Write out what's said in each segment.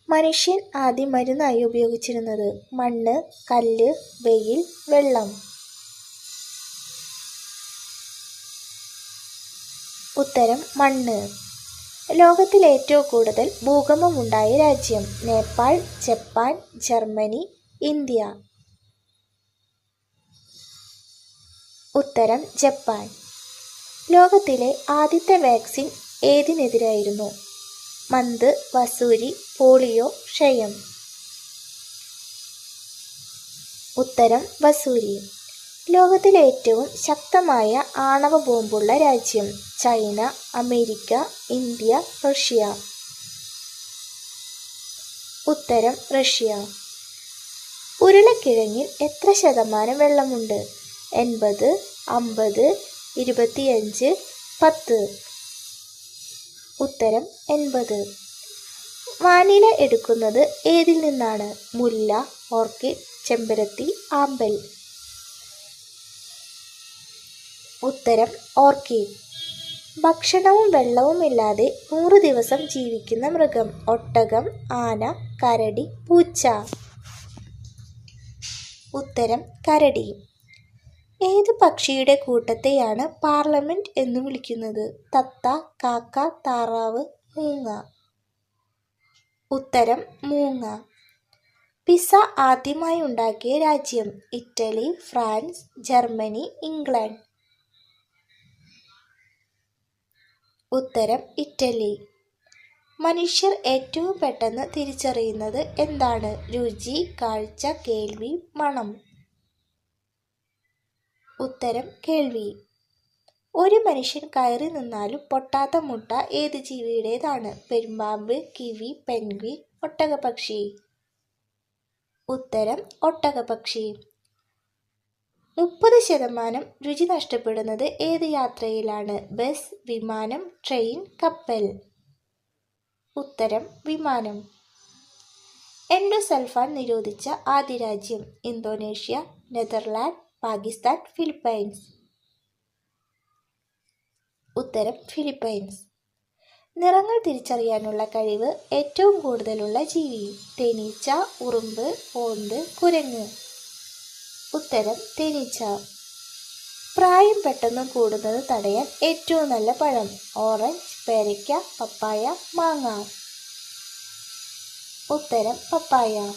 മനുഷ്യൻ ആദ്യം മരുന്നായി ഉപയോഗിച്ചിരുന്നത് മണ്ണ്, കല്ല്, വെയിൽ, വെള്ളം. ഉത്തരം മണ്ണ്. ലോകത്തിൽ ഏറ്റവും കൂടുതൽ ഭൂകമ്പമുണ്ടായ രാജ്യം? Nepal, Japan, Germany, India. ഉത്തരം ജപ്പാൻ. ലോകത്തിലെ ആദ്യത്തെ വാക്സിൻ ഏതിനെതിരായിരുന്നു? മന്ത്, വസൂരി, പോളിയോ, ക്ഷയം. ഉത്തരം വസൂരി. ലോകത്തിലെ ഏറ്റവും ശക്തമായ ആണവ ബോംബുള്ള രാജ്യം? China, America, India, Russia. ഉത്തരം റഷ്യ. ഉരുളക്കിഴങ്ങിൽ എത്ര ശതമാനം വെള്ളമുണ്ട്? 80, 50, 25, 10. ഉത്തരം 80. വാനില എടുക്കുന്നത് ഏതിൽ നിന്നാണ്? മുല്ല, ഓർക്കിഡ്, ചെമ്പരത്തി, ആമ്പൽ. ഉത്തരം ഓർക്കിഡ്. ഭക്ഷണവും വെള്ളവുമില്ലാതെ 100 ദിവസം ജീവിക്കുന്ന മൃഗം? ഒട്ടകം, ആന, കരടി, പൂച്ച. ഉത്തരം കരടി. ഏത് പക്ഷിയുടെ കൂട്ടത്തെയാണ് പാർലമെന്റ് എന്ന് വിളിക്കുന്നത്? തത്ത, കാക്ക, താറാവ്, മൂങ്ങ. ഉത്തരം മൂങ്ങ. പിസ്സ ആദ്യമായി ഉണ്ടാക്കിയ രാജ്യം? Italy, France, Germany, England. ഉത്തരം ഇറ്റലി. മനുഷ്യർ ഏറ്റവും പെട്ടെന്ന് തിരിച്ചറിയുന്നത് എന്താണ്? രുചി, കാഴ്ച, കേൾവി, മണം. ഉത്തരം കേൾവി. ഒരു മനുഷ്യൻ കയറി നിന്നാലും പൊട്ടാത്ത മുട്ട ഏത് ജീവിയുടേതാണ്? പെരുമ്പാമ്പ്, കിവി, പെൻഗ്വിൻ, ഒട്ടകപ്പക്ഷി. ഉത്തരം ഒട്ടകപ്പക്ഷി. 30% രുചി നഷ്ടപ്പെടുന്നത് ഏത് യാത്രയിലാണ്? ബസ്, വിമാനം, ട്രെയിൻ, കപ്പൽ. ഉത്തരം വിമാനം. എൻഡോസൾഫാൻ നിരോധിച്ച ആദ്യ രാജ്യം? Indonesia, Netherland, Pakistan, Philippines. ഉത്തരം ഫിലിപ്പൈൻസ്. നിറങ്ങൾ തിരിച്ചറിയാനുള്ള കഴിവ് ഏറ്റവും കൂടുതലുള്ള ജീവി? തേനീച്ച, ഉറുമ്പ്, ഓന്ത്, കുരങ്ങ്. ഉത്തരം തേനീച്ച. പ്രായം പെട്ടെന്ന് കൂടുന്നത് തടയാൻ ഏറ്റവും നല്ല പഴം? ഓറഞ്ച്, പേരയ്ക്ക, പപ്പായ, മാങ്ങ. ഉത്തരം പപ്പായ.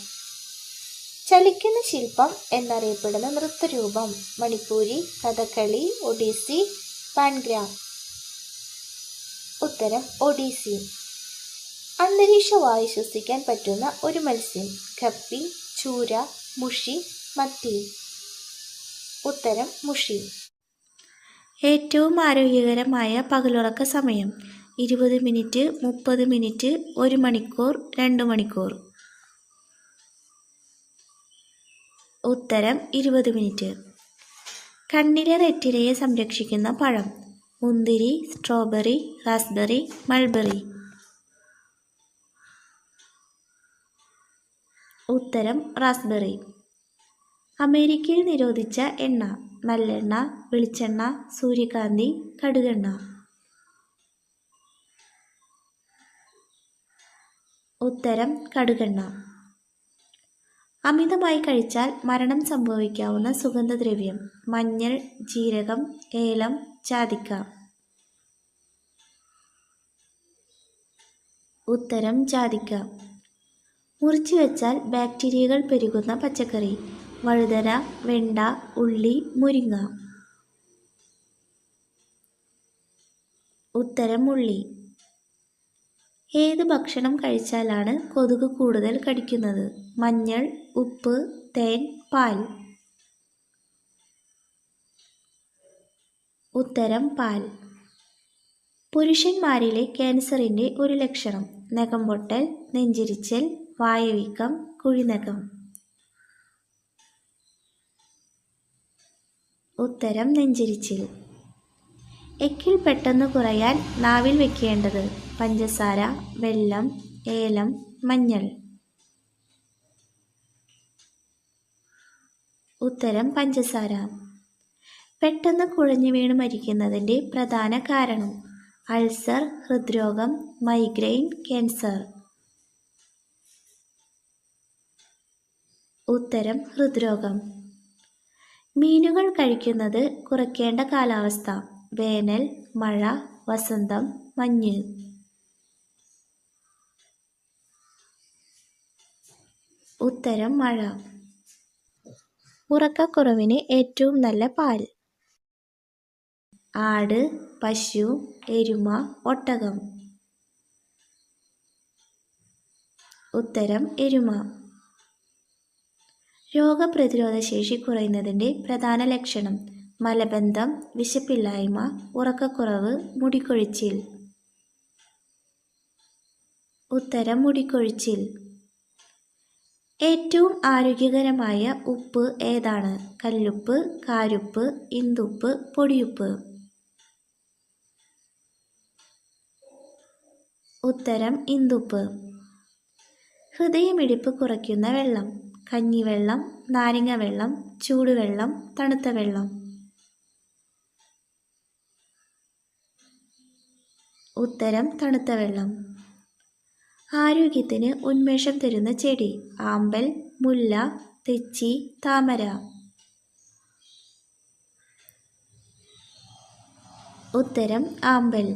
ചലിക്കുന്ന ശില്പം എന്നറിയപ്പെടുന്ന നൃത്തരൂപം? മണിപ്പൂരി, കഥകളി, ഒഡീസി, പാൻഗ്ര. ഉത്തരം ഒഡീസി. അന്തരീക്ഷ വായു ശ്വസിക്കാൻ പറ്റുന്ന ഒരു മത്സ്യം? ഗപ്പി, ചൂര, മുഷി, മത്തി. ഉത്തരം മുഷി. ഏറ്റവും ആരോഗ്യകരമായ പകലുറക്ക സമയം? 20 മിനിറ്റ്, 30 മിനിറ്റ്, 1 മണിക്കൂർ, 2 മണിക്കൂർ. ഉത്തരം 20 മിനിറ്റ്. കണ്ണിലെ റെറ്റിനയെ സംരക്ഷിക്കുന്ന പഴം? മുന്തിരി, സ്ട്രോബെറി, റാസ്ബെറി, മൾബെറി. ഉത്തരം റാസ്ബെറി. അമേരിക്കയിൽ നിരോധിച്ച എണ്ണ? നല്ലെണ്ണ, വെളിച്ചെണ്ണ, സൂര്യകാന്തി, കടുകെണ്ണ. ഉത്തരം കടുകെണ്ണ. അമിതമായി കഴിച്ചാൽ മരണം സംഭവിക്കാവുന്ന സുഗന്ധദ്രവ്യം? മഞ്ഞൾ, ജീരകം, ഏലം, ജാതിക്ക. ഉത്തരം ജാതിക്ക. മുറിച്ചു വെച്ചാൽ ബാക്ടീരിയകൾ പെരുകുന്ന പച്ചക്കറി? വഴുതന, വെണ്ട, ഉള്ളി, മുരിങ്ങ. ഉത്തരം ഉള്ളി. ഏത് ഭക്ഷണം കഴിച്ചാലാണ് കൊതുക് കൂടുതൽ കടിക്കുന്നത്? മഞ്ഞൾ, ഉപ്പ്, തേൻ, പാൽ. ഉത്തരം പാൽ. പുരുഷന്മാരിലെ ക്യാൻസറിൻ്റെ ഒരു ലക്ഷണം? നഖം പൊട്ടൽ, നെഞ്ചിരിച്ചൽ, വായവീക്കം, കുഴിനഖം. ഉത്തരം നെഞ്ചിരിച്ചിൽ. എക്കിൽ പെട്ടെന്ന് കുറയാൻ നാവിൽ വെക്കേണ്ടത്? പഞ്ചസാര, വെല്ലം, ഏലം, മഞ്ഞൾ. ഉത്തരം പഞ്ചസാര. പെട്ടെന്ന് കുഴഞ്ഞു വീണ് മരിക്കുന്നതിൻ്റെ പ്രധാന കാരണം? അൾസർ, ഹൃദ്രോഗം, മൈഗ്രെയിൻ, ക്യാൻസർ. ഉത്തരം ഹൃദ്രോഗം. മീനുകൾ കഴിക്കുന്നത് കുറയ്ക്കേണ്ട കാലാവസ്ഥ: വേനൽ, മഴ, വസന്തം, മഞ്ഞ്. ഉത്തരം മഴ. ഉറക്കക്കുറവിന് ഏറ്റവും നല്ല പാൽ: ആട്, പശു, എരുമ, ഒട്ടകം. ഉത്തരം എരുമ. രോഗപ്രതിരോധ ശേഷി കുറയുന്നതിൻ്റെ പ്രധാന ലക്ഷണം: മലബന്ധം, വിശപ്പില്ലായ്മ, ഉറക്കക്കുറവ്, മുടികൊഴിച്ചിൽ. ഉത്തരം മുടികൊഴിച്ചിൽ. ഏറ്റവും ആരോഗ്യകരമായ ഉപ്പ് ഏതാണ്? കല്ലുപ്പ്, കാരുപ്പ്, ഇന്ദുപ്പ്, പൊടിയുപ്പ്. ഉത്തരം ഇന്ദുപ്പ്. ഹൃദയമിടിപ്പ് കുറയ്ക്കുന്ന വെള്ളം: കഞ്ഞിവെള്ളം, നാരങ്ങാവെള്ളം, ചൂടുവെള്ളം, തണുത്ത വെള്ളം. ഉത്തരം തണുത്ത വെള്ളം. ആരോഗ്യത്തിന് ഉന്മേഷം തരുന്ന ചെടി: ആമ്പൽ, മുല്ല, തെച്ചി, താമര. ഉത്തരം ആമ്പൽ.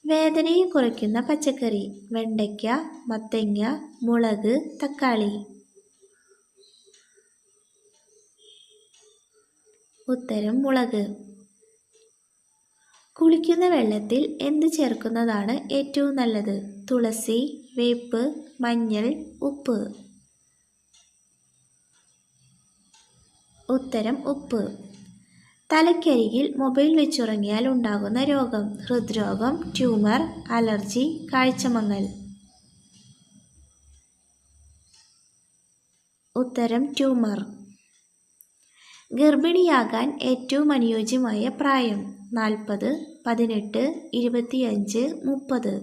വേദനയെ കുറയ്ക്കുന്ന പച്ചക്കറി: വെണ്ടയ്ക്ക, മത്തങ്ങ, മുളക്, തക്കാളി. ഉത്തരം മുളക്. കുളിക്കുന്ന വെള്ളത്തിൽ എന്ത് ചേർക്കുന്നതാണ് ഏറ്റവും നല്ലത്? തുളസി, വേപ്പ്, മഞ്ഞൾ, ഉപ്പ്. ഉത്തരം ഉപ്പ്. തലയ്ക്കരികിൽ മൊബൈൽ വെച്ചുറങ്ങിയാൽ ഉണ്ടാകുന്ന രോഗം: ഹൃദ്രോഗം, ട്യൂമർ, അലർജി, കാഴ്ചമങ്ങൽ. ഉത്തരം ട്യൂമർ. ഗർഭിണിയാകാൻ ഏറ്റവും അനുയോജ്യമായ പ്രായം: 40, 18, 25, 30.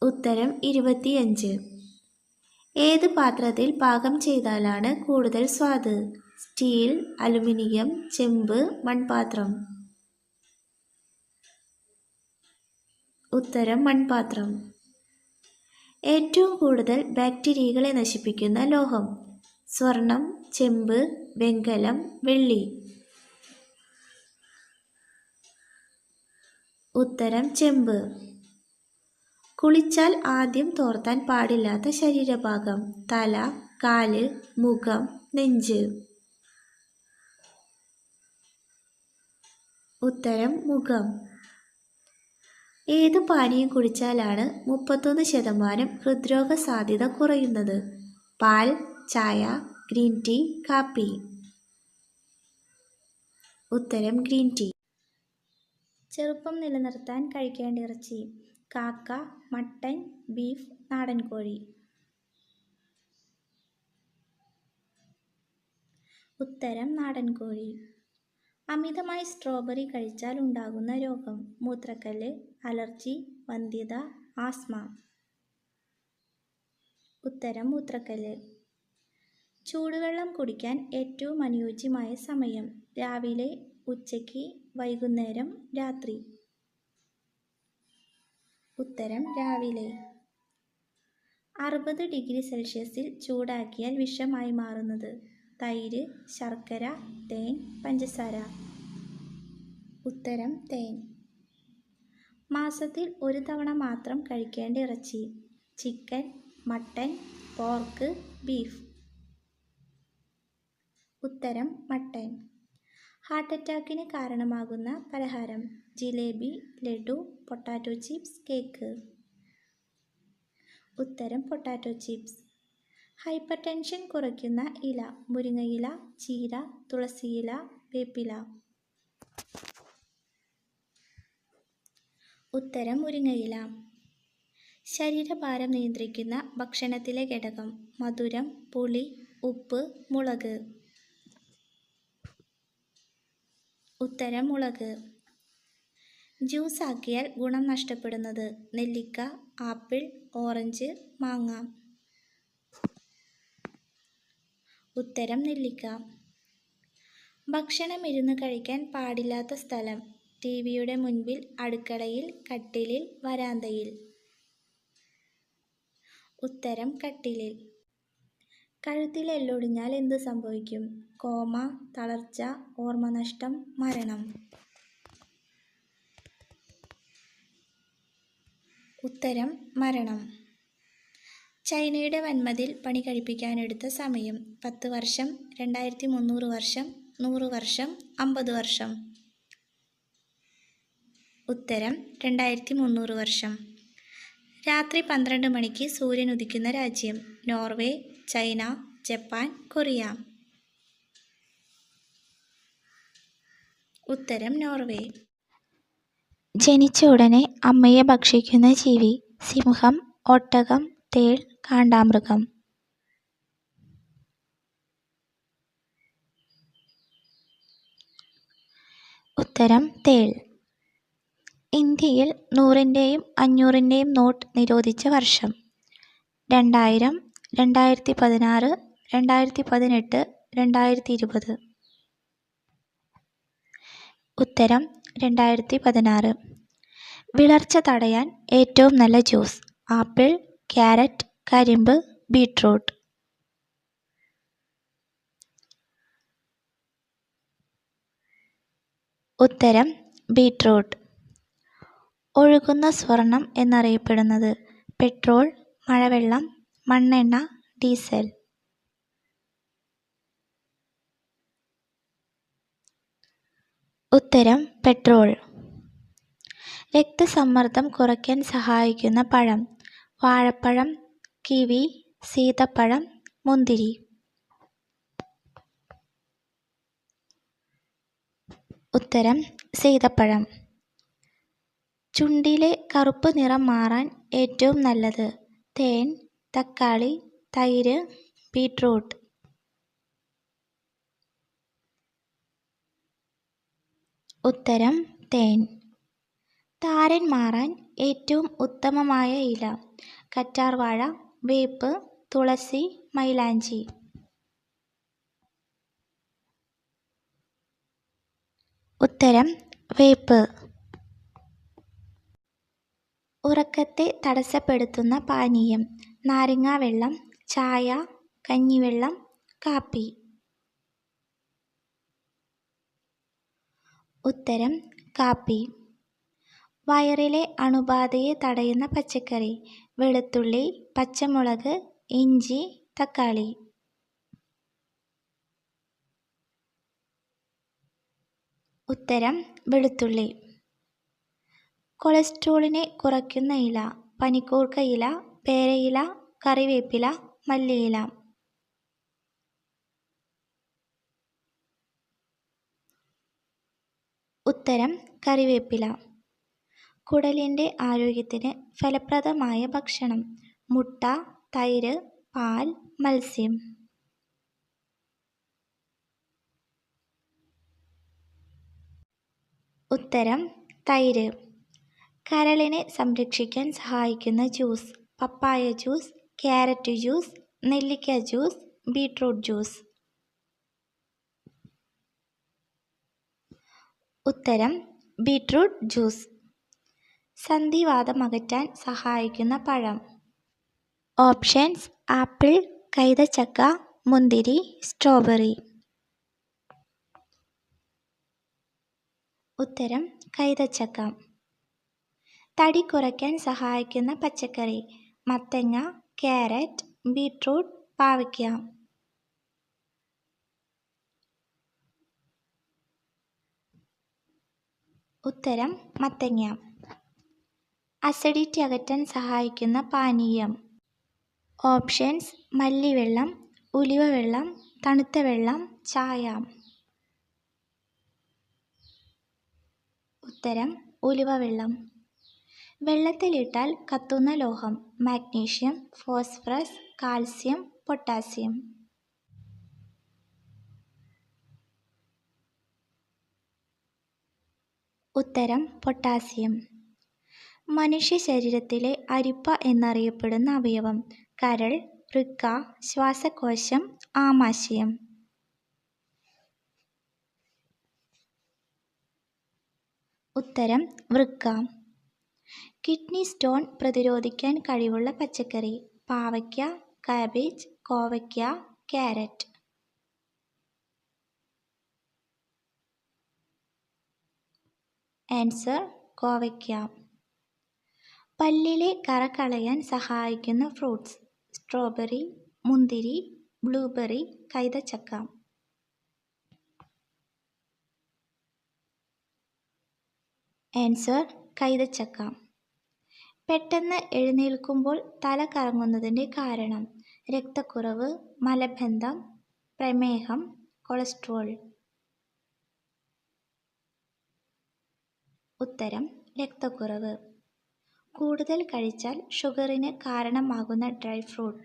ഉത്തരം 25. ഏത് പാത്രത്തിൽ പാകം ചെയ്താലാണ് കൂടുതൽ സ്വാദ്? സ്റ്റീൽ, അലുമിനിയം, ചെമ്പ്, മൺപാത്രം. ഉത്തരം മൺപാത്രം. ഏറ്റവും കൂടുതൽ ബാക്ടീരിയകളെ നശിപ്പിക്കുന്ന ലോഹം: സ്വർണം, ചെമ്പ്, വെങ്കലം, വെള്ളി. ഉത്തരം ചെമ്പ്. കുളിച്ചാൽ ആദ്യം തോർത്താൻ പാടില്ലാത്ത ശരീരഭാഗം: തല, കാല്, മുഖം, നെഞ്ച്. ഉത്തരം മുഖം. ഏത് പാനീയം കുടിച്ചാലാണ് 31% ഹൃദ്രോഗ സാധ്യത കുറയുന്നത്? പാൽ, ചായ, ഗ്രീൻ ടീ, കാപ്പി. ഉത്തരം ഗ്രീൻ ടീ. ചെറുപ്പം നിലനിർത്താൻ കഴിക്കേണ്ട ഇറച്ചി: കാക്ക, മട്ടൻ, ബീഫ്, നാടൻ കോഴി. ഉത്തരം നാടൻ കോഴി. അമിതമായി സ്ട്രോബെറി കഴിച്ചാൽ ഉണ്ടാകുന്ന രോഗം: മൂത്രക്കല്ല്, അലർജി, വന്ധ്യത, ആസ്മ. ഉത്തരം മൂത്രക്കല്ല്. ചൂടുവെള്ളം കുടിക്കാൻ ഏറ്റവും അനുയോജ്യമായ സമയം: രാവിലെ, ഉച്ചയ്ക്ക്, വൈകുന്നേരം, രാത്രി. ഉത്തരം രാവിലെ. 60°C ചൂടാക്കിയാൽ വിഷമായി മാറുന്നത്: തൈര്, ശർക്കര, തേൻ, പഞ്ചസാര. ഉത്തരം തേൻ. മാസത്തിൽ ഒരു തവണ മാത്രം കഴിക്കേണ്ട ഇറച്ചി: ചിക്കൻ, മട്ടൻ, പോർക്ക്, ബീഫ്. ഉത്തരം മട്ടൻ. ഹാർട്ട് അറ്റാക്കിന് കാരണമാകുന്ന പലഹാരം: jalebi, laddu, potato chips, cake. ഉത്തരം പൊട്ടാറ്റോ ചിപ്സ്. ഹൈപ്പർ ടെൻഷൻ കുറയ്ക്കുന്ന ഇല: മുരിങ്ങയില, ചീര, തുളസിയില, വേപ്പില. ഉത്തരം മുരിങ്ങയില. ശരീരഭാരം നിയന്ത്രിക്കുന്ന ഭക്ഷണത്തിലെ ഘടകം: മധുരം, പുളി, ഉപ്പ്, മുളക്. ഉത്തരം മുളക്. ജ്യൂസ് ആക്കിയാൽ ഗുണം നഷ്ടപ്പെടുന്നത്: നെല്ലിക്ക, ആപ്പിൾ, ഓറഞ്ച്, മാങ്ങ. ഉത്തരം നെല്ലിക്ക. ഭക്ഷണം ഇരുന്ന് കഴിക്കാൻ പാടില്ലാത്ത സ്ഥലം: ടിവിയുടെ മുൻപിൽ, അടുക്കളയിൽ, കട്ടിലിൽ, വരാന്തയിൽ. ഉത്തരം കട്ടിലിൽ. കഴുത്തിൽ എല്ലൊടിഞ്ഞാൽ എന്ത് സംഭവിക്കും? കോമ, തളർച്ച, ഓർമ്മനഷ്ടം, മരണം. ഉത്തരം മരണം. ചൈനയുടെ വൻമതിൽ പണി കഴിപ്പിക്കാനെടുത്ത സമയം 10 വർഷം, 2300 വർഷം, 100 വർഷം, 50 വർഷം. ഉത്തരം 2300 വർഷം. രാത്രി 12 മണിക്ക് സൂര്യൻ ഉദിക്കുന്ന രാജ്യം? Norway, China, Japan, Korea. ഉത്തരം നോർവേ. ജനിച്ച ഉടനെ അമ്മയെ ഭക്ഷിക്കുന്ന ജീവി? സിംഹം, ഒട്ടകം, തേൾ, കാണ്ടാമൃഗം. ഉത്തരം തേൾ. ഇന്ത്യയിൽ 100-ന്റെയും 500-ന്റെയും നോട്ട് നിരോധിച്ച വർഷം? 2000, 2016, 2018, 2020. ഉത്തരം 2016. വിളർച്ച തടയാൻ ഏറ്റവും നല്ല ജ്യൂസ്? ആപ്പിൾ, ക്യാരറ്റ്, കരിമ്പ്, ബീട്രൂട്ട്. ഉത്തരം ബീട്രൂട്ട്. ഒഴുകുന്ന സ്വർണം എന്നറിയപ്പെടുന്നത്? പെട്രോൾ, മഴവെള്ളം, മണ്ണെണ്ണ, ഡീസൽ. ഉത്തരം പെട്രോൾ. രക്തസമ്മർദ്ദം കുറയ്ക്കാൻ സഹായിക്കുന്ന പഴം? വാഴപ്പഴം, കിവി, സീതപ്പഴം, മുന്തിരി. ഉത്തരം സീതപ്പഴം. ചുണ്ടിലെ കറുപ്പ് നിറം മാറാൻ ഏറ്റവും നല്ലത്? തേൻ, തക്കാളി, തൈര്, ബീട്രൂട്ട്. ഉത്തരം തേൻ. താരൻ മാറാൻ ഏറ്റവും ഉത്തമമായ ഇല? കറ്റാർവാഴ, വേപ്പ്, തുളസി, മൈലാഞ്ചി. ഉത്തരം വേപ്പ്. ഉറക്കത്തെ തടസ്സപ്പെടുത്തുന്ന പാനീയം? നാരങ്ങാവെള്ളം, ചായ, കഞ്ഞിവെള്ളം, കാപ്പി. ഉത്തരം കാപ്പി. വയറിലെ അണുബാധയെ തടയുന്ന പച്ചക്കറി? വെളുത്തുള്ളി, പച്ചമുളക്, ഇഞ്ചി, തക്കാളി. ഉത്തരം വെളുത്തുള്ളി. കൊളസ്ട്രോളിനെ കുറയ്ക്കുന്ന ഇല? പനിക്കൂർക്ക ഇല, പേരയില, കറിവേപ്പില, മല്ലിയില. ഉത്തരം കറിവേപ്പില. കുടലിൻ്റെ ആരോഗ്യത്തിന് ഫലപ്രദമായ ഭക്ഷണം? മുട്ട, തൈര്, പാൽ, മത്സ്യം. ഉത്തരം തൈര്. കരളിനെ സംരക്ഷിക്കാൻ സഹായിക്കുന്ന ജ്യൂസ്? പപ്പായ ജ്യൂസ്, ക്യാരറ്റ് ജ്യൂസ്, നെല്ലിക്ക ജ്യൂസ്, ബീട്രൂട്ട് ജ്യൂസ്. ഉത്തരം ബീട്രൂട്ട് ജ്യൂസ്. സന്ധിവാതം അകറ്റാൻ സഹായിക്കുന്ന പഴം? ഓപ്ഷൻസ്: ആപ്പിൾ, കൈതച്ചക്ക, മുന്തിരി, സ്ട്രോബെറി. ഉത്തരം കൈതച്ചക്ക. തടി കുറയ്ക്കാൻ സഹായിക്കുന്ന പച്ചക്കറി? മത്തങ്ങ, ക്യാരറ്റ്, ബീട്രൂട്ട്, പാവയ്ക്ക. ഉത്തരം മത്തങ്ങ. അസിഡിറ്റി അകറ്റാൻ സഹായിക്കുന്ന പാനീയം? ഓപ്ഷൻസ്: മല്ലിവെള്ളം, ഉലുവവെള്ളം, തണുത്ത വെള്ളം, ചായ. ഉത്തരം ഉലുവവെള്ളം. വെള്ളത്തിലിട്ടാൽ കത്തുന്ന ലോഹം? Magnesium, phosphorus, calcium, potassium. ഉത്തരം പൊട്ടാസ്യം. മനുഷ്യ ശരീരത്തിലെ അരിപ്പ എന്നറിയപ്പെടുന്ന അവയവം? കരൾ, വൃക്ക, ശ്വാസകോശം, ആമാശയം. ഉത്തരം വൃക്ക. കിഡ്നി സ്റ്റോൺ പ്രതിരോധിക്കാൻ കഴിവുള്ള പച്ചക്കറി? പാവയ്ക്ക, കാബേജ്, കോവയ്ക്ക, ക്യാരറ്റ്. ആൻസർ കോവയ്ക്ക. പല്ലിലെ കറ കളയാൻ സഹായിക്കുന്ന ഫ്രൂട്ട്സ്: സ്ട്രോബെറി, മുന്തിരി, ബ്ലൂബെറി, കൈതച്ചക്ക. ആൻസർ കൈതച്ചക്ക. പെട്ടെന്ന് എഴുന്നേൽക്കുമ്പോൾ തല കറങ്ങുന്നതിൻ്റെ കാരണം: രക്തക്കുറവ്, മലബന്ധം, പ്രമേഹം, കൊളസ്ട്രോൾ. ഉത്തരം രക്തക്കുറവ്. കൂടുതൽ കഴിച്ചാൽ ഷുഗറിന് കാരണമാകുന്ന ഡ്രൈ ഫ്രൂട്ട്: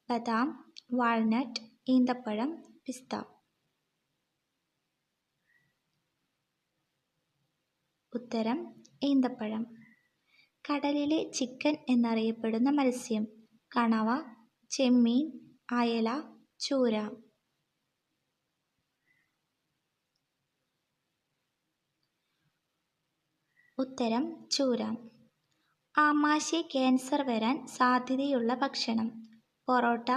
ബദാം, വാൾനട്ട്, ഈന്തപ്പഴം, പിസ്ത. ഉത്തരം ഈന്തപ്പഴം. കടലിലെ ചിക്കൻ എന്നറിയപ്പെടുന്ന മത്സ്യം: കണവ, ചെമ്മീൻ, അയല, ചൂര. ഉത്തരം ചൂര. ആമാശയ ക്യാൻസർ വരാൻ സാധ്യതയുള്ള ഭക്ഷണം: പൊറോട്ട,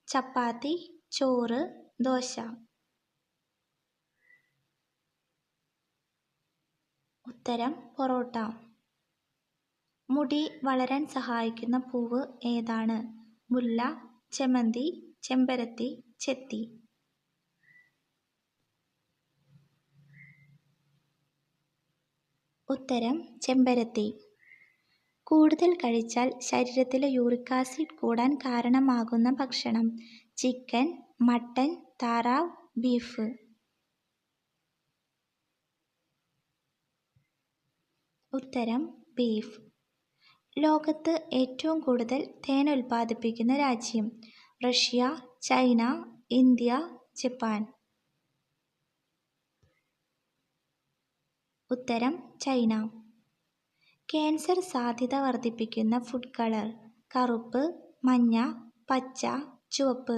ചപ്പാത്തി, ചോറ്, ദോശ. ഉത്തരം പൊറോട്ട. മുടി വളരാൻ സഹായിക്കുന്ന പൂവ് ഏതാണ്? മുല്ല, ചെമന്തി, ചെമ്പരത്തി, ചെത്തി. ഉത്തരം ചെമ്പരത്തി. കൂടുതൽ കഴിച്ചാൽ ശരീരത്തിലെ യൂറിക് ആസിഡ് കൂടാൻ കാരണമാകുന്ന ഭക്ഷണം: ചിക്കൻ, മട്ടൻ, താറാവ്, ബീഫ്. ഉത്തരം ബീഫ്. ലോകത്ത് ഏറ്റവും കൂടുതൽ തേൻ ഉൽപ്പാദിപ്പിക്കുന്ന രാജ്യം: റഷ്യ, ചൈന, ഇന്ത്യ, ജപ്പാൻ. ഉത്തരം ചൈന. ക്യാൻസർ സാധ്യത വർദ്ധിപ്പിക്കുന്ന ഫുഡ് കളർ: കറുപ്പ്, മഞ്ഞ, പച്ച, ചുവപ്പ്.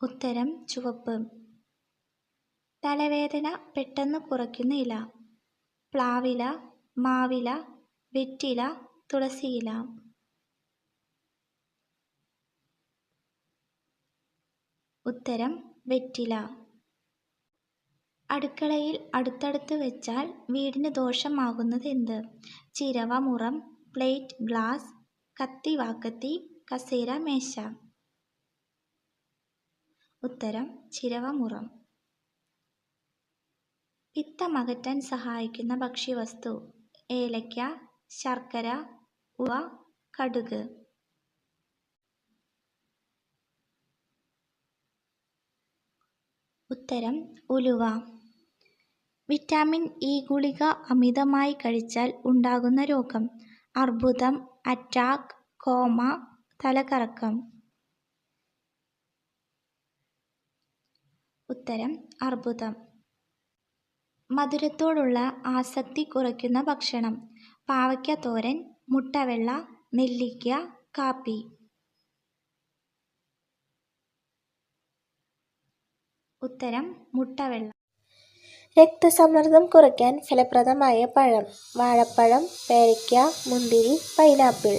ഉത്തരം ചുവപ്പ്. തലവേദന പെട്ടെന്ന് കുറയ്ക്കുന്ന ഇല: പ്ലാവില, മാവില, വെറ്റില, തുളസിയില. ഉത്തരം വെറ്റില. അടുക്കളയിൽ അടുത്തടുത്ത് വെച്ചാൽ വീടിന് ദോഷമാകുന്നത് എന്ത്? ചിരവ, മുറം, പ്ലേറ്റ്, ഗ്ലാസ്, കത്തി, വാക്കത്തി, കസേര, മേശ. ഉത്തരം ചിരവ, മുറം. പിത്തമകറ്റാൻ സഹായിക്കുന്ന ഭക്ഷ്യവസ്തു: ഏലക്ക, ശർക്കര, ഉവ, കടുക്. ഉത്തരം ഉലുവ. വിറ്റാമിൻ ഇ ഗുളിക അമിതമായി കഴിച്ചാൽ ഉണ്ടാകുന്ന രോഗം: അർബുദം, അറ്റാക്ക്, കോമ, തലകറക്കം. ഉത്തരം അർബുദം. മധുരത്തോടുള്ള ആസക്തി കുറയ്ക്കുന്ന ഭക്ഷണം: പാവയ്ക്ക തോരൻ, മുട്ടവെള്ള, നെല്ലിക്ക, കാപ്പി. ഉത്തരം മുട്ടവെള്ള. രക്തസമ്മർദ്ദം കുറയ്ക്കാൻ ഫലപ്രദമായ പഴം: വാഴപ്പഴം, പേരയ്ക്ക, മുന്തിരി, പൈനാപ്പിൾ.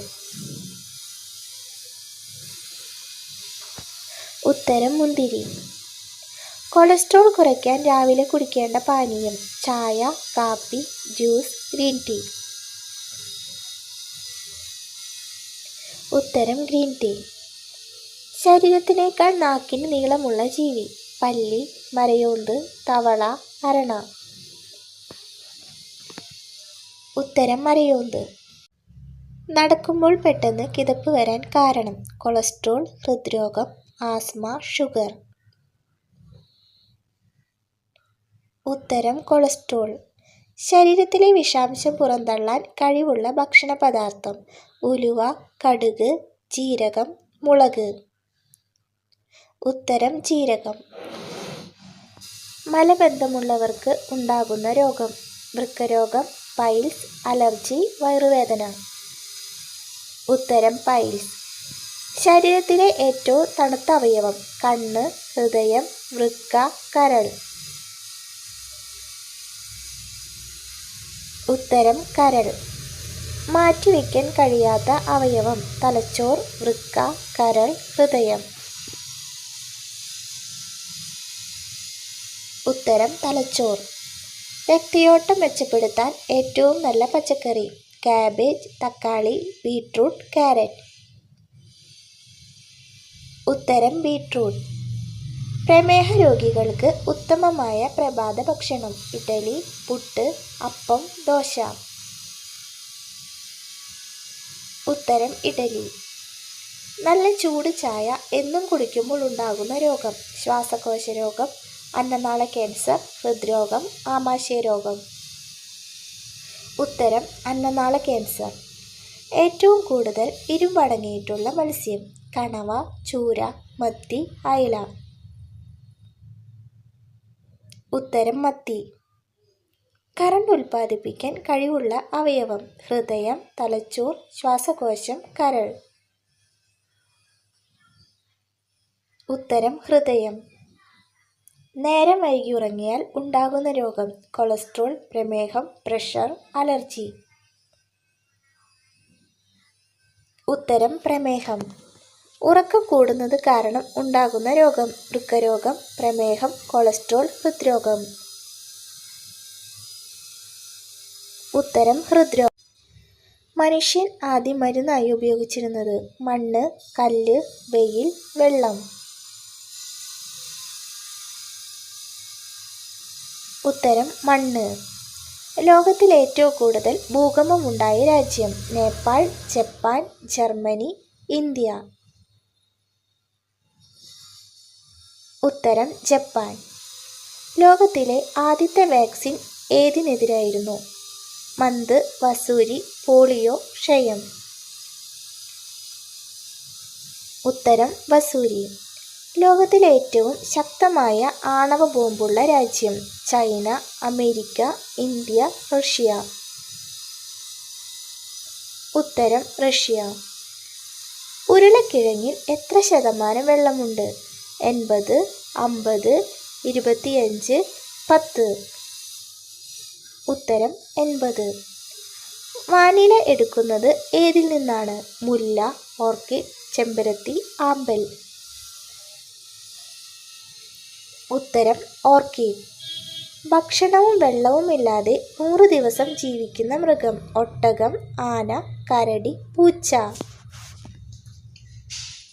ഉത്തരം മുന്തിരി. കൊളസ്ട്രോൾ കുറയ്ക്കാൻ രാവിലെ കുടിക്കേണ്ട പാനീയം: ചായ, കാപ്പി, ജ്യൂസ്, ഗ്രീൻ ടീ. ഉത്തരം ഗ്രീൻ ടീ. ശരീരത്തിനേക്കാൾ നാക്കിന് നീളമുള്ള ജീവി: പല്ലി, മരയോന്ത്, തവള, അരണ. ഉത്തരം മരയോന്ത്. നടക്കുമ്പോൾ പെട്ടെന്ന് കിതപ്പ് വരാൻ കാരണം: കൊളസ്ട്രോൾ, ഹൃദ്രോഗം, ആസ്മ, ഷുഗർ. ഉത്തരം കൊളസ്ട്രോൾ. ശരീരത്തിലെ വിഷാംശം പുറന്തള്ളാൻ കഴിവുള്ള ഭക്ഷണ പദാർത്ഥം: ഉലുവ, കടുക്, ജീരകം, മുളക്. ഉത്തരം ജീരകം. മലബന്ധമുള്ളവർക്ക് ഉണ്ടാകുന്ന രോഗം: വൃക്കരോഗം, പൈൽസ്, അലർജി, വയറുവേദന. ഉത്തരം പൈൽസ്. ശരീരത്തിലെ ഏറ്റവും തണുത്ത അവയവം: കണ്ണ്, ഹൃദയം, വൃക്ക, കരൾ. ഉത്തരം കരൾ. മാറ്റിവെക്കാൻ കഴിയാത്ത അവയവം തലച്ചോർ, വൃക്ക, കരൾ, ഹൃദയം. ഉത്തരം തലച്ചോർ. രക്തയോട്ടം മെച്ചപ്പെടുത്താൻ ഏറ്റവും നല്ല പച്ചക്കറി കാബേജ്, തക്കാളി, ബീട്രൂട്ട്, ക്യാരറ്റ്. ഉത്തരം ബീട്രൂട്ട്. പ്രമേഹ രോഗികൾക്ക് ഉത്തമമായ പ്രഭാത ഭക്ഷണം ഇഡ്ഡലി, പുട്ട്, അപ്പം, ദോശ. ഉത്തരം ഇഡ്ഡലി. നല്ല ചൂട് ചായ എന്നും കുടിക്കുമ്പോൾ ഉണ്ടാകുന്ന രോഗം ശ്വാസകോശ രോഗം, അന്നനാള ക്യാൻസർ, ഹൃദ്രോഗം, ആമാശയ രോഗം. ഉത്തരം അന്നനാള ക്യാൻസർ. ഏറ്റവും കൂടുതൽ ഇരുമ്പടങ്ങിയിട്ടുള്ള മത്സ്യം കണവ, ചൂര, മത്തി, അയല. ഉത്തരം മത്തി. കറണ്ട് ഉൽപ്പാദിപ്പിക്കാൻ കഴിവുള്ള അവയവം ഹൃദയം, തലച്ചോർ, ശ്വാസകോശം, കരൾ. ഉത്തരം ഹൃദയം. നേരം വൈകി ഉറങ്ങിയാൽ ഉണ്ടാകുന്ന രോഗം കൊളസ്ട്രോൾ, പ്രമേഹം, പ്രഷർ, അലർജി. ഉത്തരം പ്രമേഹം. ഉറക്കം കൂടുന്നത് കാരണം ഉണ്ടാകുന്ന രോഗം വൃക്കരോഗം, പ്രമേഹം, കൊളസ്ട്രോൾ, ഹൃദ്രോഗം. ഉത്തരം ഹൃദ്രോഗം. മനുഷ്യൻ ആദ്യം മരുന്നായി ഉപയോഗിച്ചിരുന്നത് മണ്ണ്, കല്ല്, വെയിൽ, വെള്ളം. ഉത്തരം മണ്ണ്. ലോകത്തിൽ ഏറ്റവും കൂടുതൽ ഭൂകമ്പമുണ്ടായ രാജ്യം നേപ്പാൾ, ജപ്പാൻ, ജർമ്മനി, ഇന്ത്യ. ഉത്തരം ജപ്പാൻ. ലോകത്തിലെ ആദ്യത്തെ വാക്സിൻ ഏതിനെതിരായിരുന്നു മന്ത്, വസൂരി, പോളിയോ, ക്ഷയം. ഉത്തരം വസൂരി. ലോകത്തിലെ ഏറ്റവും ശക്തമായ ആണവ ബോംബുള്ള രാജ്യം ചൈന, അമേരിക്ക, ഇന്ത്യ, റഷ്യ. ഉത്തരം റഷ്യ. ഉരുളക്കിഴങ്ങിൽ എത്ര ശതമാനം വെള്ളമുണ്ട് 80, 50, 25, 10. ഉത്തരം 80. വാനില എടുക്കുന്നത് ഏതിൽ നിന്നാണ് മുല്ല, ഓർക്കിഡ്, ചെമ്പരത്തി, ആമ്പൽ. ഉത്തരം ഓർക്കിഡ്. ഭക്ഷണവും വെള്ളവും ഇല്ലാതെ 100 ദിവസം ജീവിക്കുന്ന മൃഗം ഒട്ടകം, ആന, കരടി, പൂച്ച.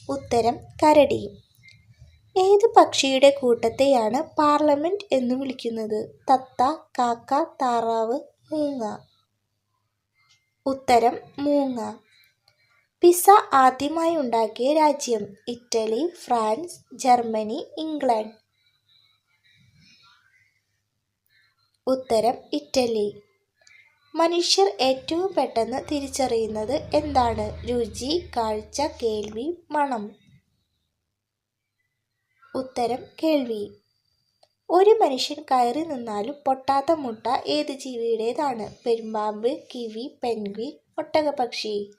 ഉത്തരം കരടി. ഏത് പക്ഷിയുടെ കൂട്ടത്തെയാണ് പാർലമെന്റ് എന്ന് വിളിക്കുന്നത് തത്ത, കാക്ക, താറാവ്, മൂങ്ങ. ഉത്തരം മൂങ്ങ. പിസ്സ ആദ്യമായി ഉണ്ടാക്കിയ രാജ്യം ഇറ്റലി, ഫ്രാൻസ്, ജർമ്മനി, ഇംഗ്ലണ്ട്. ഉത്തരം ഇറ്റലി. മനുഷ്യർ ഏറ്റവും പെട്ടെന്ന് തിരിച്ചറിയുന്നത് എന്താണ് രുചി, കാഴ്ച, കേൾവി, മണം. ഉത്തരം കേൾവി. ഒരു മനുഷ്യൻ കയറി നിന്നാലും പൊട്ടാത്ത മുട്ട ഏത് ജീവിയുടേതാണ് പെരുമ്പാമ്പ്, കിവി, പെൻഗ്വിൻ, ഒട്ടകപ്പക്ഷി.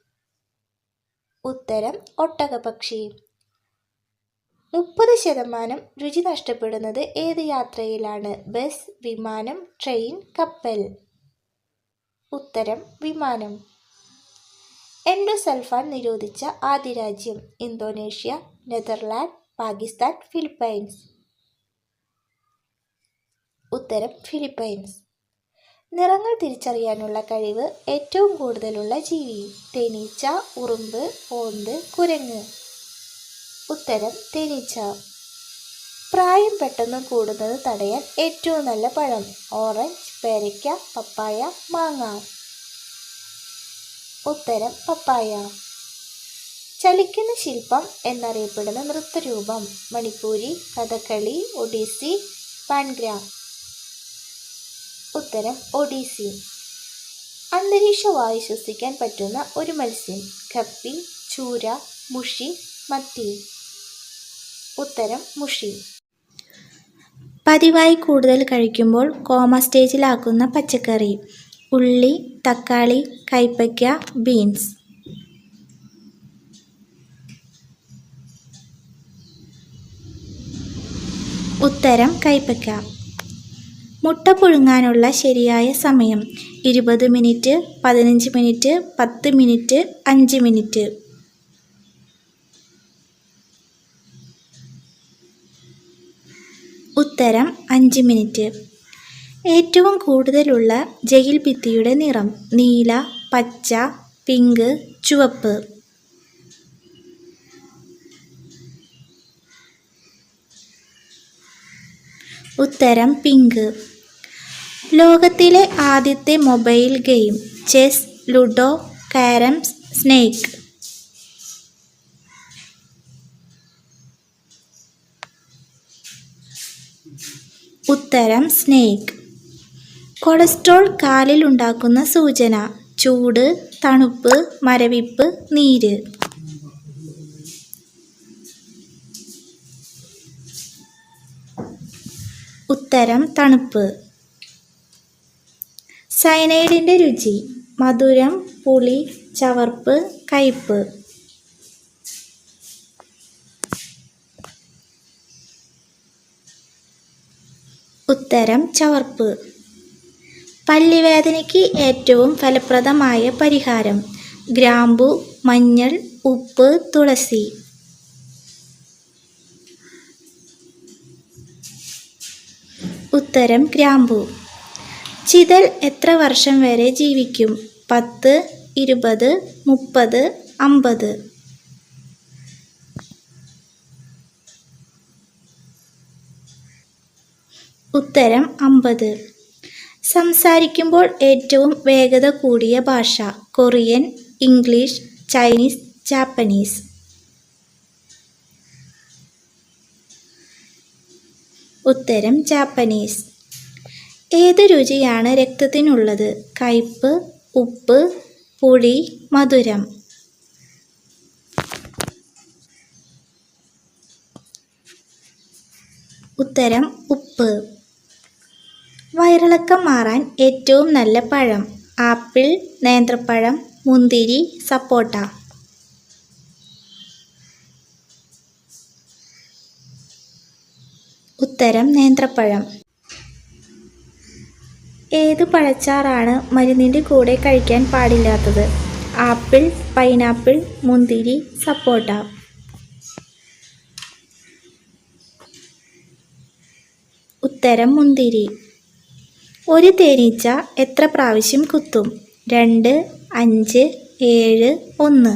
ഉത്തരം ഒട്ടകപ്പക്ഷി. 30% രുചി നഷ്ടപ്പെടുന്നത് ഏത് യാത്രയിലാണ് ബസ്, വിമാനം, ട്രെയിൻ, കപ്പൽ. ഉത്തരം വിമാനം. എൻഡോസൾഫാൻ നിരോധിച്ച ആദ്യ രാജ്യം ഇന്തോനേഷ്യ, നെതർലാൻഡ്, പാകിസ്ഥാൻ, ഫിലിപ്പൈൻസ്. ഉത്തരം ഫിലിപ്പൈൻസ്. നിറങ്ങൾ തിരിച്ചറിയാനുള്ള കഴിവ് ഏറ്റവും കൂടുതലുള്ള ജീവി തേനീച്ച, ഉറുമ്പ്, ഓന്ത്, കുരങ്ങ്. ഉത്തരം തേനീച്ച. പ്രായം പെട്ടെന്ന് കൂടുന്നത് തടയാൻ ഏറ്റവും നല്ല പഴം ഓറഞ്ച്, പേരയ്ക്ക, പപ്പായ, മാങ്ങ. ഉത്തരം പപ്പായ. ചലിക്കുന്ന ശില്പം എന്നറിയപ്പെടുന്ന നൃത്തരൂപം മണിപ്പൂരി, കഥകളി, ഒഡീസി, ഭാംഗ്ര. ഉത്തരം ഒഡീസി. അന്തരീക്ഷ വായു ശ്വസിക്കാൻ പറ്റുന്ന ഒരു മത്സ്യം ഗപ്പി, ചൂര, മുഷി, മത്തി. ഉത്തരം മുഷി. പതിവായി കൂടുതൽ കഴിക്കുമ്പോൾ കോമ സ്റ്റേജിലാക്കുന്ന പച്ചക്കറി ഉള്ളി, തക്കാളി, കൈപ്പയ്ക്ക, ബീൻസ്. ഉത്തരം കൈപ്പയ്ക്ക. മുട്ട പുഴുങ്ങാനുള്ള ശരിയായ സമയം 20 മിനിറ്റ്, 15 മിനിറ്റ്, 10 മിനിറ്റ്, 5 മിനിറ്റ്. ഉത്തരം 5 മിനിറ്റ്. ഏറ്റവും കൂടുതലുള്ള ജയിൽ ഭിത്തിയുടെ നിറം നീല, പച്ച, പിങ്ക്, ചുവപ്പ്. ഉത്തരം പിങ്ക്. ലോകത്തിലെ ആദ്യത്തെ mobile game chess, ludo, carroms, snake. ഉത്തരം സ്നേക്ക്. കൊളസ്ട്രോൾ കാലിൽ ഉണ്ടാക്കുന്ന സൂചന ചൂട്, തണുപ്പ്, മരവിപ്പ്, നീര്. ഉത്തരം തണുപ്പ്. സയനൈഡിൻ്റെ രുചി മധുരം, പുളി, ചവർപ്പ്, കയ്പ്പ്. ഉത്തരം ചവർപ്പ്. പല്ലുവേദനയ്ക്ക് ഏറ്റവും ഫലപ്രദമായ പരിഹാരം ഗ്രാമ്പു, മഞ്ഞൾ, ഉപ്പ്, തുളസി. ഉത്തരം ഗ്രാമ്പു. ചിതൽ എത്ര വർഷം വരെ ജീവിക്കും 10, 20, 30, 50. ഉത്തരം 50. സംസാരിക്കുമ്പോൾ ഏറ്റവും വേഗത കൂടിയ ഭാഷ കൊറിയൻ, ഇംഗ്ലീഷ്, ചൈനീസ്, ജാപ്പനീസ്. ഉത്തരം ജാപ്പനീസ്. ഏത് രുചിയാണ് രക്തത്തിനുള്ളത് കയ്പ്പ്, ഉപ്പ്, പുളി, മധുരം. ഉത്തരം ഉപ്പ്. വയറിളക്കം മാറാൻ ഏറ്റവും നല്ല പഴം ആപ്പിൾ, നേന്ത്രപ്പഴം, മുന്തിരി, സപ്പോട്ട. ഉത്തരം നേന്ത്രപ്പഴം. ഏത് പഴച്ചാറാണ് മരുന്നിൻ്റെ കൂടെ കഴിക്കാൻ പാടില്ലാത്തത് ആപ്പിൾ, പൈനാപ്പിൾ, മുന്തിരി, സപ്പോട്ട. ഉത്തരം മുന്തിരി. ഒരു തേനീച്ച എത്ര പ്രാവശ്യം കുത്തും 2, 5, 7, 1.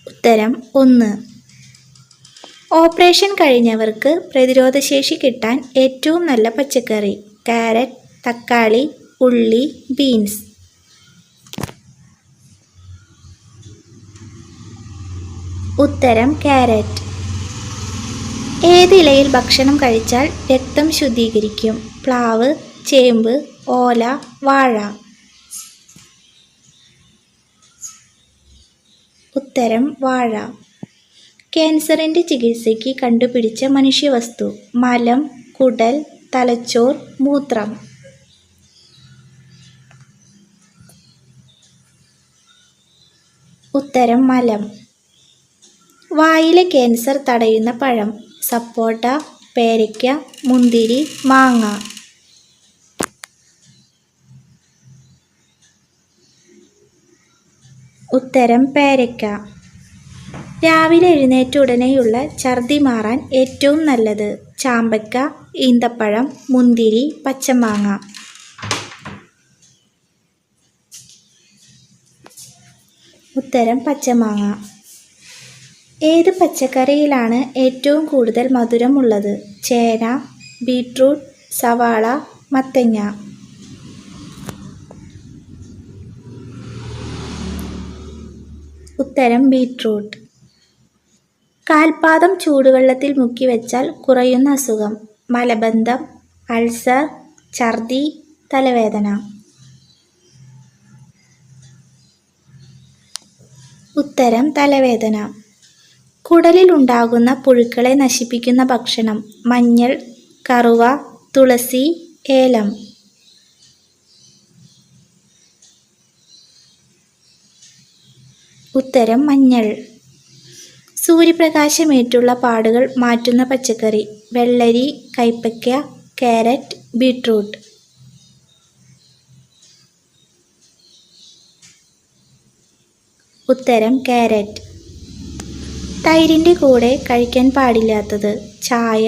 ഉത്തരം 1. ഓപ്പറേഷൻ കഴിഞ്ഞവർക്ക് പ്രതിരോധശേഷി കിട്ടാൻ ഏറ്റവും നല്ല പച്ചക്കറി കാരറ്റ്, തക്കാളി, ഉള്ളി, ബീൻസ്. ഉത്തരം കാരറ്റ്. ഏതിലയിൽ ഭക്ഷണം കഴിച്ചാൽ രക്തം ശുദ്ധീകരിക്കും പ്ലാവ്, ചേമ്പ്, ഓല, വാഴ. ഉത്തരം വാഴ. ക്യാൻസറിൻ്റെ ചികിത്സയ്ക്ക് കണ്ടുപിടിച്ച മനുഷ്യവസ്തു മലം, കുടൽ, തലച്ചോർ, മൂത്രം. ഉത്തരം മലം. വായിലെ ക്യാൻസർ തടയുന്ന പഴം സപ്പോട്ട, പേരയ്ക്ക, മുന്തിരി, മാങ്ങ. ഉത്തരം പേരയ്ക്ക. രാവിലെ എഴുന്നേറ്റ ഉടനെയുള്ള ഛർദി മാറാൻ ഏറ്റവും നല്ലത് ചാമ്പയ്ക്ക, ഈന്തപ്പഴം, മുന്തിരി, പച്ചമാങ്ങ. ഉത്തരം പച്ചമാങ്ങ. ഏത് പച്ചക്കറിയിലാണ് ഏറ്റവും കൂടുതൽ മധുരം ഉള്ളത് ചേന, ബീട്രൂട്ട്, സവാള, മത്തങ്ങ. ഉത്തരം ബീട്രൂട്ട്. കാൽപാദം ചൂടുവെള്ളത്തിൽ മുക്കി വെച്ചാൽ കുറയുന്ന അസുഖം മലബന്ധം, അൾസർ, ഛർദി, തലവേദന. ഉത്തരം തലവേദന. കുടലിൽ ഉണ്ടാകുന്ന പുഴുക്കളെ നശിപ്പിക്കുന്ന ഭക്ഷണം മഞ്ഞൾ, കറുവ, തുളസി, ഏലം. ഉത്തരം മഞ്ഞൾ. സൂര്യപ്രകാശമേറ്റുള്ള പാടുകൾ മാറ്റുന്ന പച്ചക്കറി: വെള്ളരി, കൈപ്പയ്ക്ക, കാരറ്റ്, ബീട്രൂട്ട്. ഉത്തരം കാരറ്റ്. തൈരിൻ്റെ കൂടെ കഴിക്കാൻ പാടില്ലാത്തത്: ചായ,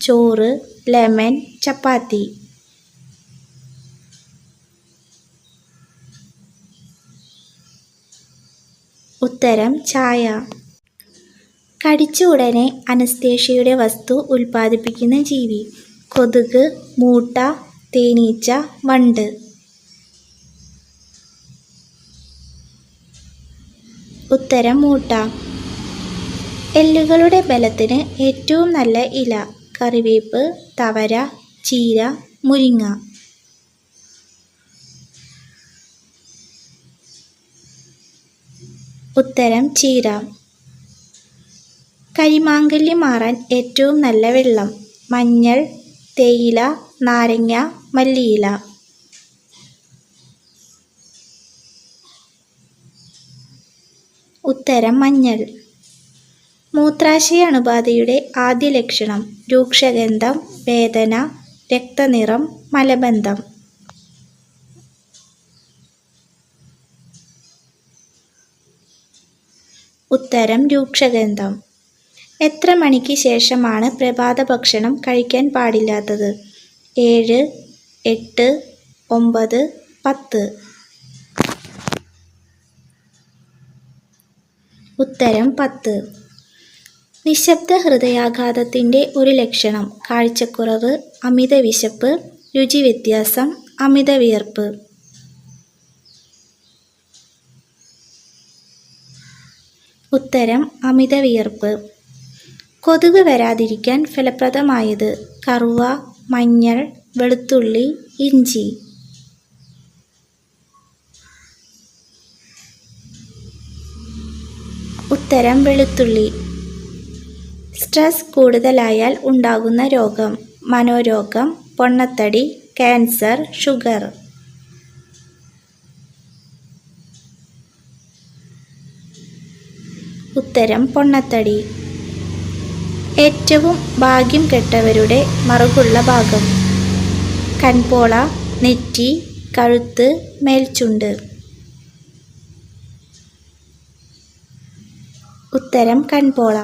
ചോറ്, ലെമൺ, ചപ്പാത്തി. ഉത്തരം ചായ. കടിച്ച ഉടനെ അനസ്തേഷ്യയുടെ വസ്തു ഉൽപ്പാദിപ്പിക്കുന്ന ജീവി: കൊതുക്, മൂട്ട, തേനീച്ച, വണ്ട്. ഉത്തരം മൂട്ട. എല്ലുകളുടെ ബലത്തിന് ഏറ്റവും നല്ല ഇല: കറിവേപ്പ്, തവര, ചീര, മുരിങ്ങ. ഉത്തരം ചീര. കരിമാങ്കല്യം മാറാൻ ഏറ്റവും നല്ല വെള്ളം: മഞ്ഞൾ, തേയില, നാരങ്ങ, മല്ലിയില. ഉത്തരം മഞ്ഞൾ. മൂത്രാശയ അണുബാധയുടെ ആദ്യ ലക്ഷണം: രൂക്ഷഗന്ധം, വേദന, രക്തനിറം, മലബന്ധം. ഉത്തരം രൂക്ഷഗന്ധം. എത്ര മണിക്ക് ശേഷമാണ് പ്രഭാത ഭക്ഷണം കഴിക്കാൻ പാടില്ലാത്തത്? 7, 8, 9, 10. ഉത്തരം 10. നിശബ്ദ ഹൃദയാഘാതത്തിൻ്റെ ഒരു ലക്ഷണം: കാഴ്ചക്കുറവ്, അമിത വിശപ്പ്, രുചിവ്യത്യാസം, അമിത വിയർപ്പ്. ഉത്തരം അമിത വിയർപ്പ്. കൊതുക് വരാതിരിക്കാൻ ഫലപ്രദമായത്: കറുവ, മഞ്ഞൾ, വെളുത്തുള്ളി, ഇഞ്ചി. ഉത്തരം വെളുത്തുള്ളി. സ്ട്രെസ് കൂടുതലായാൽ ഉണ്ടാകുന്ന രോഗം: മനോരോഗം, പൊണ്ണത്തടി, ക്യാൻസർ, ഷുഗർ. ഉത്തരം പൊണ്ണത്തടി. ഏറ്റവും ഭാഗ്യം കെട്ടവരുടെ മറുകുള്ള ഭാഗം: കൺപോള, നെറ്റി, കഴുത്ത്, മേൽചുണ്ട്. ഉത്തരം കൺപോള.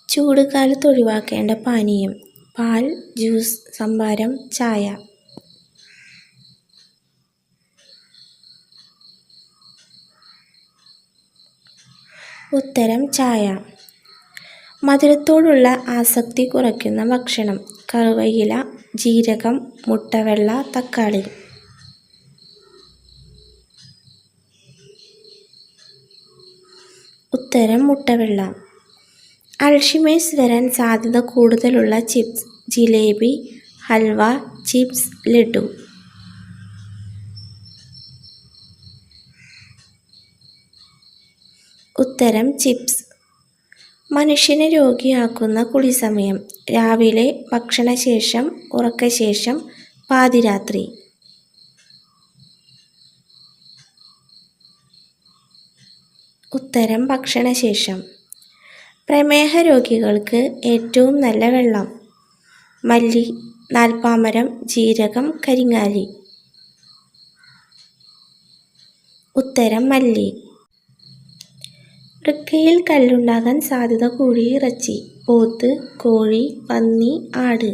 ചൂടുകാലത്ത് ഒഴിവാക്കേണ്ട പാനീയം: പാൽ, ജ്യൂസ്, സംഭാരം, ചായ. ഉത്തരം ചായ. മധുരത്തോടുള്ള ആസക്തി കുറയ്ക്കുന്ന ഭക്ഷണം: കറുവയില, ജീരകം, മുട്ടവെള്ള, തക്കാളി. ഉത്തരം മുട്ടവെള്ള. അൾഷിമേഴ്സ് വരാൻ സാധ്യത കൂടുതലുള്ള ചിപ്സ്: ജിലേബി, ഹൽവ, ചിപ്സ്, ലഡു. ഉത്തരം ചിപ്സ്. മനുഷ്യനെ രോഗിയാക്കുന്ന കുളിസമയം: രാവിലെ, ഭക്ഷണശേഷം, ഉറക്കശേഷം, പാതിരാത്രി. ഉത്തരം ഭക്ഷണശേഷം. പ്രമേഹ രോഗികൾക്ക് ഏറ്റവും നല്ല വെള്ളം: മല്ലി, നാൽപ്പാമരം, ജീരകം, കരിങ്ങാലി. ഉത്തരം മല്ലി. വൃക്കയിൽ കല്ലുണ്ടാകാൻ സാധ്യത കൂടിയ ഇറച്ചി: പോത്ത്, കോഴി, പന്നി, ആട്.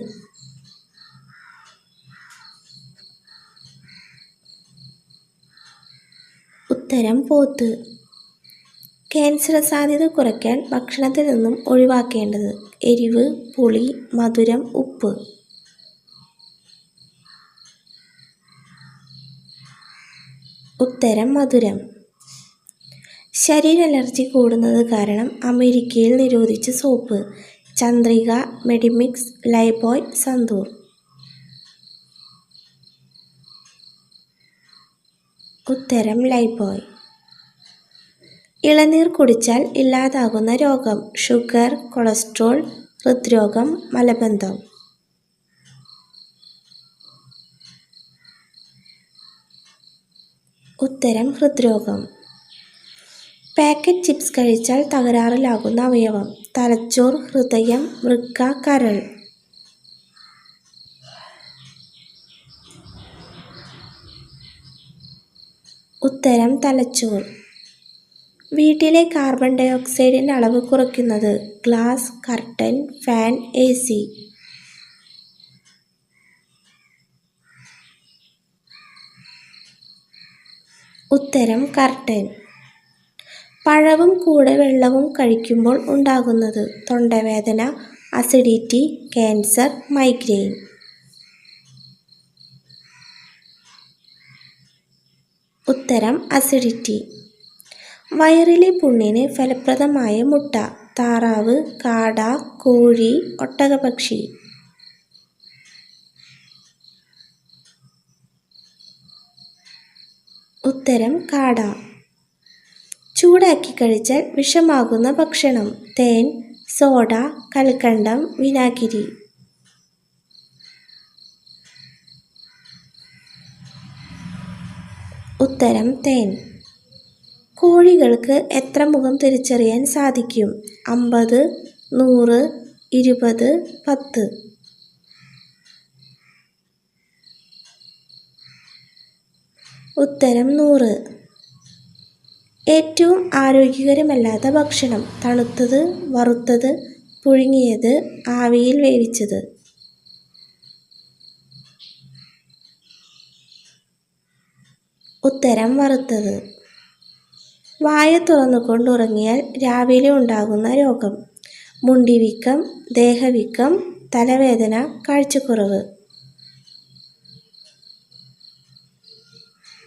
ഉത്തരം പോത്ത്. ക്യാൻസർ സാധ്യത കുറയ്ക്കാൻ ഭക്ഷണത്തിൽ നിന്നും ഒഴിവാക്കേണ്ടത്: എരിവ്, പുളി, മധുരം, ഉപ്പ്. ഉത്തരം മധുരം. ശരീര അലർജി കൂടുന്നത് കാരണം അമേരിക്കയിൽ നിരോധിച്ച സോപ്പ്: ചന്ദ്രിക, മെഡിമിക്സ്, ലൈബോയ്, സന്തൂർ. ഉത്തരം ലൈബോയ്. ഇളനീർ കുടിച്ചാൽ ഇല്ലാതാകുന്ന രോഗം: ഷുഗർ, കൊളസ്ട്രോൾ, ഹൃദ്രോഗം, മലബന്ധം. ഉത്തരം ഹൃദ്രോഗം. പാക്കറ്റ് ചിപ്സ് കഴിച്ചാൽ തകരാറിലാകുന്ന അവയവം: തലച്ചോർ, ഹൃദയം, വൃക്ക, കരൾ. ഉത്തരം തലച്ചോർ. വീട്ടിലെ കാർബൺ ഡൈ ഓക്സൈഡിൻ്റെ അളവ് കുറയ്ക്കുന്നത്: ഗ്ലാസ്, കർട്ടൻ, ഫാൻ, AC. ഉത്തരം കർട്ടൻ. പഴവും കൂടെ വെള്ളവും കഴിക്കുമ്പോൾ ഉണ്ടാകുന്നത്: തൊണ്ടവേദന, അസിഡിറ്റി, ക്യാൻസർ, മൈഗ്രെയിൻ. ഉത്തരം അസിഡിറ്റി. വയറിലെ പുണ്ണിന് ഫലപ്രദമായ മുട്ട: താറാവ്, കാട, കോഴി, ഒട്ടകപ്പക്ഷി. ഉത്തരം കാട. ചൂടാക്കി കഴിച്ചാൽ വിഷമാകുന്ന ഭക്ഷണം: തേൻ, സോഡ, കൽക്കണ്ടം, വിനാഗിരി. ഉത്തരം തേൻ. കോഴികൾക്ക് എത്ര മുഖം തിരിച്ചറിയാൻ സാധിക്കും? 50, 100, 20, 10. ഉത്തരം 100. ഏറ്റവും ആരോഗ്യകരമല്ലാത്ത ഭക്ഷണം: തണുത്തത്, വറുത്തത്, പുഴുങ്ങിയത്, ആവിയിൽ വേവിച്ചത്. ഉത്തരം വറുത്തത്. വായ തുറന്നുകൊണ്ടുറങ്ങിയാൽ രാവിലെ ഉണ്ടാകുന്ന രോഗം: മുണ്ടിവീക്കം, ദേഹവീക്കം, തലവേദന, കാഴ്ചക്കുറവ്.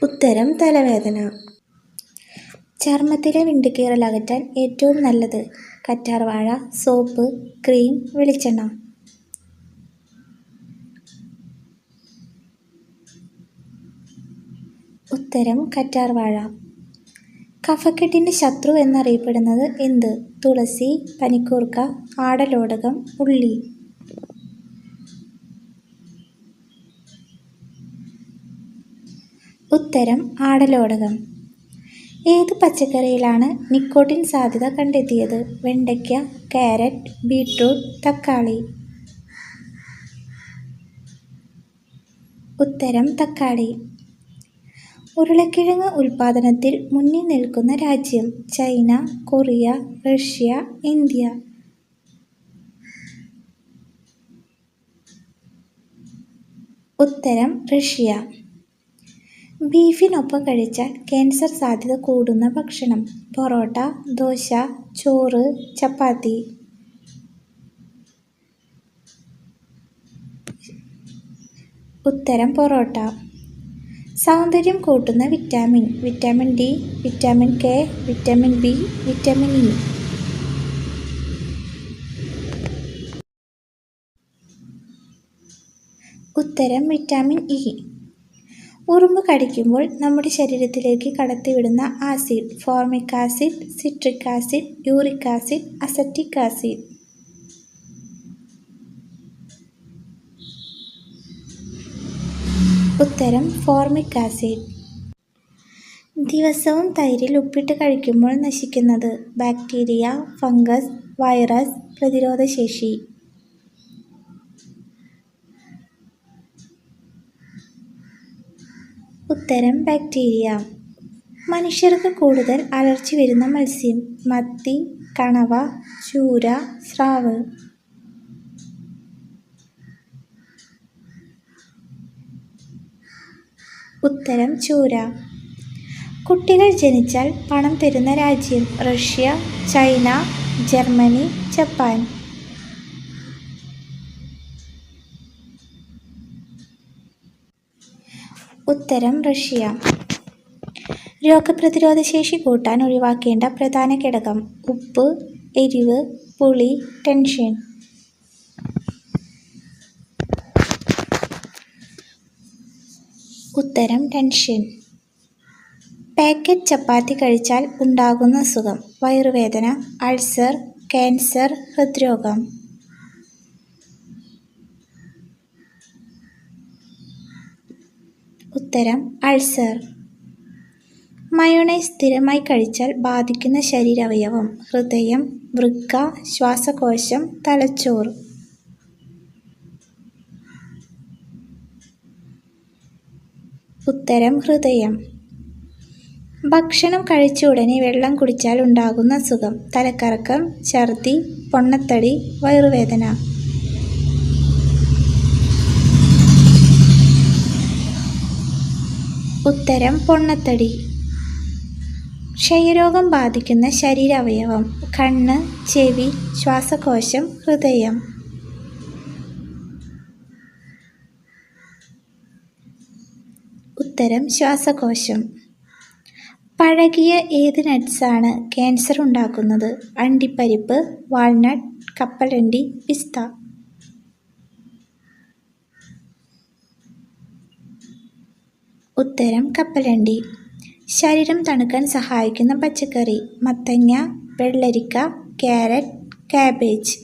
ഉത്തരം തലവേദന. ചർമ്മത്തിലെ വിണ്ടുകീറൽ അകറ്റാൻ ഏറ്റവും നല്ലത്: കറ്റാർവാഴ, സോപ്പ്, ക്രീം, വെളിച്ചെണ്ണ. ഉത്തരം കറ്റാർവാഴ. കഫക്കെട്ടിൻ്റെ ശത്രു എന്നറിയപ്പെടുന്നത് എന്ത്? തുളസി, പനിക്കൂർക്ക, ആടലോടകം, ഉള്ളി. ഉത്തരം ആടലോടകം. ഏത് പച്ചക്കറിയിലാണ് നിക്കോട്ടിൻ സാധ്യത കണ്ടെത്തിയത്? വെണ്ടയ്ക്ക, കാരറ്റ്, ബീട്രൂട്ട്, തക്കാളി. ഉത്തരം തക്കാളി. ഉരുളക്കിഴങ്ങ് ഉൽപാദനത്തിൽ മുന്നിൽ നിൽക്കുന്ന രാജ്യം: ചൈന, കൊറിയ, റഷ്യ, ഇന്ത്യ. ഉത്തരം റഷ്യ. ബീഫിനൊപ്പം കഴിച്ചാൽ ക്യാൻസർ സാധ്യത കൂടുന്ന ഭക്ഷണം: പൊറോട്ട, ദോശ, ചോറ്, ചപ്പാത്തി. ഉത്തരം പൊറോട്ട. സൗന്ദര്യം കൂട്ടുന്ന vitamin: vitamin D, vitamin K, vitamin B, vitamin E. ഉത്തരം വിറ്റാമിൻ E. ഉറുമ്പ് കടിക്കുമ്പോൾ നമ്മുടെ ശരീരത്തിലേക്ക് കടത്തിവിടുന്ന acid: formic acid, citric acid, uric acid, acetic acid. ഉത്തരം ഫോർമിക് ആസിഡ്. ദിവസവും തൈരിൽ ഉപ്പിട്ട് കഴിക്കുമ്പോൾ നശിക്കുന്നത്: ബാക്ടീരിയ, ഫംഗസ്, വൈറസ്, പ്രതിരോധശേഷി. ഉത്തരം ബാക്ടീരിയ. മനുഷ്യർക്ക് കൂടുതൽ അലർജി വരുന്ന മത്സ്യം: മത്തി, കണവ, ചൂര, സ്രാവ്. ഉത്തരം ചൂര. കുട്ടികൾ ജനിച്ചാൽ പണം തരുന്ന രാജ്യം: റഷ്യ, ചൈന, ജർമ്മനി, ജപ്പാൻ. ഉത്തരം റഷ്യ. രോഗപ്രതിരോധശേഷി കൂട്ടാൻ ഒഴിവാക്കേണ്ട പ്രധാന ഘടകം: ഉപ്പ്, എരിവ്, പുളി, ടെൻഷൻ. ഉത്തരം ടെൻഷൻ. പാക്കറ്റ് ചപ്പാത്തി കഴിച്ചാൽ ഉണ്ടാകുന്ന അസുഖം: വയറുവേദന, അൾസർ, ക്യാൻസർ, ഹൃദ്രോഗം. ഉത്തരം അൾസർ. മയോണൈസ് സ്ഥിരമായി കഴിച്ചാൽ ബാധിക്കുന്ന ശരീരാവയവം: ഹൃദയം, വൃക്ക, ശ്വാസകോശം, തലച്ചോറ്. ഉത്തരം ഹൃദയം. ഭക്ഷണം കഴിച്ച ഉടനെ വെള്ളം കുടിച്ചാൽ ഉണ്ടാകുന്ന അസുഖം: തലക്കറക്കം, ഛർദി, പൊണ്ണത്തടി, വയറുവേദന. ഉത്തരം പൊണ്ണത്തടി. ക്ഷയരോഗം ബാധിക്കുന്ന ശരീരാവയവം: കണ്ണ്, ചെവി, ശ്വാസകോശം, ഹൃദയം. ഉത്തരം ശ്വാസകോശം. പഴകിയ ഏത് നട്ട്സാണ് ക്യാൻസർ ഉണ്ടാക്കുന്നത്? അണ്ടിപ്പരിപ്പ്, വാൾനട്ട്, കപ്പലണ്ടി, പിസ്ത. ഉത്തരം കപ്പലണ്ടി. ശരീരം തണുക്കാൻ സഹായിക്കുന്ന പച്ചക്കറി: മത്തങ്ങ, വെള്ളരിക്ക, ക്യാരറ്റ്, കാബേജ്.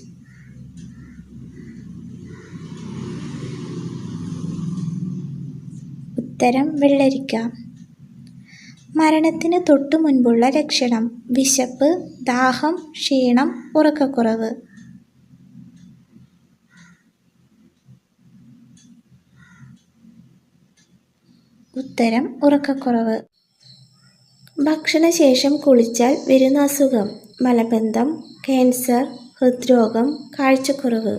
ഉത്തരം വെള്ളരിക്ക. മരണത്തിന് തൊട്ടു മുൻപുള്ള ലക്ഷണം: വിശപ്പ്, ദാഹം, ക്ഷീണം, ഉറക്കക്കുറവ്. ഉത്തരം ഉറക്കക്കുറവ്. ഭക്ഷണശേഷം കുളിച്ചാൽ വരുന്ന അസുഖം: മലബന്ധം, ക്യാൻസർ, ഹൃദ്രോഗം, കാഴ്ചക്കുറവ്.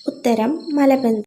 ഉത്തരം മലബന്ധം.